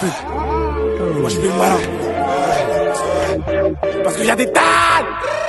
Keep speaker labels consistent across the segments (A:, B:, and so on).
A: stupide. Moi je fais le malin. Parce qu'il y a des tas.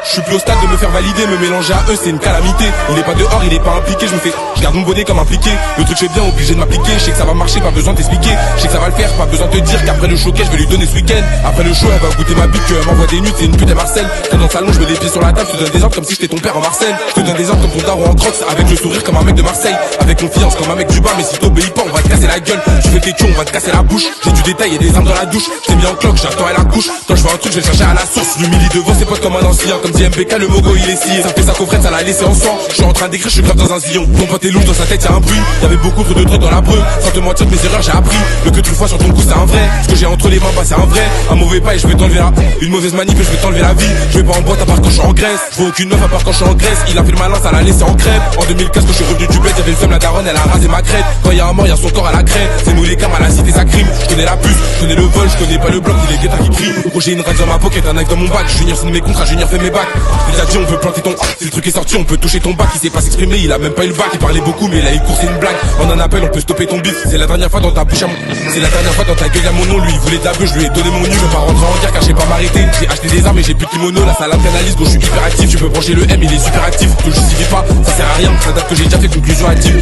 B: Je suis plus au stade de me faire valider, me mélanger à eux c'est une calamité. Il est pas dehors, il est pas impliqué, je garde mon bonnet comme impliqué. Le truc je fais bien, obligé de m'appliquer. Je sais que ça va marcher, pas besoin de t'expliquer. Je sais que ça va le faire, pas besoin de te dire qu'après le showcase je vais lui donner ce week-end. Après le show elle va goûter ma bique, elle m'envoie des nudes, c'est une pute et Marcel. T'es dans le salon, je mets les pieds sur la table, je te donne des ordres comme si j'étais ton père en Marseille. Je te donne des ordres comme ton daron en crocs, avec le sourire comme un mec de Marseille. Avec confiance comme un mec du bas, mais si t'obéis pas on va te casser la gueule. Tu fais tes cons, on va te casser la bouche. J'ai du détail et des armes dans la douche. T'es mis en cloque, j'attends à la couche. Quand je vois un truc je vais chercher à la source. L'humilité devant ses potes comme un ancien. Comme dit MBK le mogo il est scié. Ça fait sa coffrette, ça l'a laissé en sang. Je suis en train d'écrire, je suis grave dans un sillon. Ton pote est louche, dans sa tête y'a un bruit. Y'avait beaucoup trop de trucs dans la breu. Sans te mentir de mes erreurs j'ai appris. Le que tu vois sur ton cou c'est un vrai. Ce que j'ai entre les mains bah c'est un vrai. Un mauvais pas et je vais t'enlever la. Une mauvaise manip et je vais t'enlever la vie. Je vais pas en boîte à part quand je suis en Grèce. Je vois aucune meuf à part quand je suis en Grèce. Il a fait le malin, ça l'a laissé en crêpe. En 2015 quand je suis revenu du bête, y'avait le femme la daronne, elle a rasé ma crête. Quand y'a un mort, y'a son corps à la crête. C'est nous les cams à la cité ça crime. Je connais la puce, je connais le vol, je connais pas le bloc, ni les guettars qui crient. Gros j'ai une rage dans ma pocket, un knife dans mon bac. Junior signe mes contrats, Junior fait mes bacs. Il a dit on veut planter ton. Si le truc est sorti, on peut toucher ton bac. Il sait pas s'exprimer, il a même pas eu le bac. Il parlait beaucoup, mais là il court, c'est une blague. En un appel, on peut stopper ton bif. C'est la dernière fois dans ta bouche à mon. C'est la dernière fois dans ta gueule à mon nom. Lui il voulait de la bœuf, je lui ai donné mon nu. Je veux pas rentrer en guerre car j'ai pas m'arrêter. J'ai acheté des armes et j'ai plus de kimono. La salle pénalise, gros je suis hyper actif. Tu peux brancher le M, il est super actif. Te justifie pas, ça sert à rien. Ça date que j'ai déjà fait conclusion active.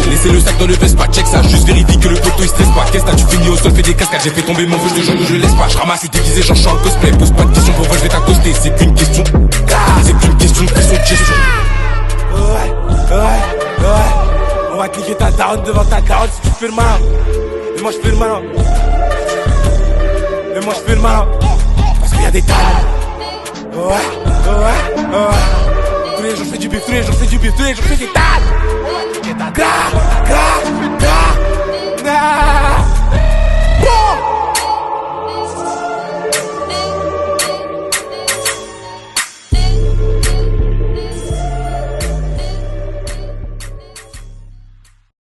B: Laissez le sac dans le veste, pas check ça. Juste vérifie que le poteau il stresse pas. Qu'est-ce que tu finis au sol, fais des cascades. J'ai fait tomber mon feu, je te jure que je laisse pas. Je ramasse, je suis déguisé, genre je suis en cosplay. Pose pas de questions, pour moi je vais t'accoster. C'est qu'une question. C'est qu'une question de gestion.
A: Ouais. On va cliquer ta daronne devant ta daronne si tu fais le malin. Et moi je fais le malin. Et moi je fais le malin. Parce qu'il y a des tas. Ouais. Tous les jours je fais du bif, tous les jours je fais des tas.